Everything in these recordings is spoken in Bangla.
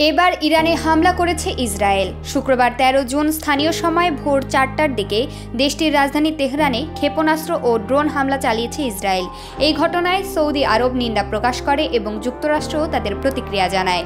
এবার ইরানে হামলা করেছে ইসরায়েল। শুক্রবার 13 জুন স্থানীয় সময় ভোর 4টার দিকে দেশটির রাজধানী তেহরানে ক্ষেপণাস্ত্র ও ড্রোন হামলা চালিয়েছে ইসরায়েল। এই ঘটনায় সৌদি আরব নিন্দা প্রকাশ করে এবং যুক্তরাষ্ট্রও তাদের প্রতিক্রিয়া জানায়।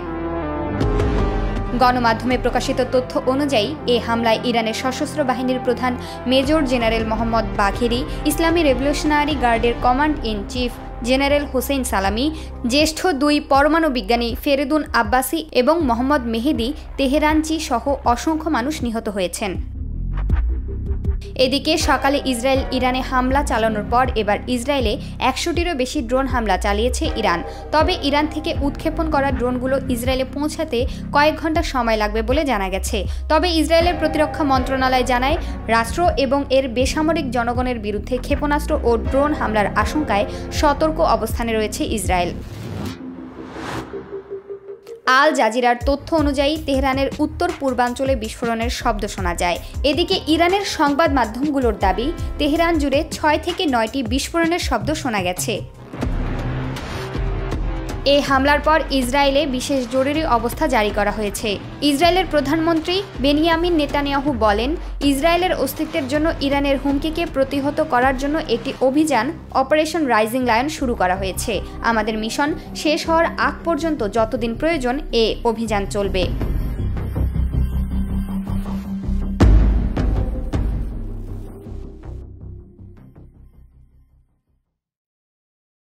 গণমাধ্যমে প্রকাশিত তথ্য অনুযায়ী এই হামলায় ইরানের সশস্ত্র বাহিনীর প্রধান মেজর জেনারেল মোহাম্মদ বাঘেরি, ইসলামী রেভলিউশনারি গার্ডের command in chief general Hossain সালামি, জ্যেষ্ঠ 2 পরমাণু বিজ্ঞানী ফেরেদুন আব্বাসি এবং মোহাম্মদ মেহেদি তেহরানচি সহ অসংখ্য মানুষ নিহত হয়েছেন। এদিকে সকালে ইসরায়েল ইরানে হামলা চালানোর পর এবার ইসরায়েলে 100টিরও বেশি ড্রোন হামলা চালিয়েছে ইরান। তবে ইরান থেকে উৎক্ষেপণ করা ড্রোনগুলো ইসরায়েলে পৌঁছাতে কয়েক ঘন্টা সময় লাগবে বলে জানা গেছে। তবে ইসরায়েলের প্রতিরক্ষা মন্ত্রণালয় জানায়, রাষ্ট্র এবং এর বেসামরিক জনগণের বিরুদ্ধে ক্ষেপণাস্ত্র ও ড্রোন হামলার আশঙ্কায় সতর্ক অবস্থানে রয়েছে ইসরায়েল। আল জাজিরার তথ্য অনুযায়ী তেহরানের উত্তর পূর্বাঞ্চলে বিস্ফোরণের শব্দ শোনা যায়। এদিকে ইরানের সংবাদ মাধ্যমগুলোর দাবি, তেহরান জুড়ে 6 থেকে 9টি বিস্ফোরণের শব্দ শোনা গেছে। এই হামলার পর ইসরায়েলে বিশেষ জরুরি অবস্থা জারি করা হয়েছে। ইসরায়েলের প্রধানমন্ত্রী বেনিয়ামিন নেতানিয়াহু বলেন, ইসরায়েলের অস্তিত্বের জন্য ইরানের হুমকিকে প্রতিহত করার জন্য একটি অভিযান অপারেশন রাইজিং লায়ন শুরু করা হয়েছে। আমাদের মিশন শেষ হওয়ার আগ পর্যন্ত যতদিন প্রয়োজন এ অভিযান চলবে।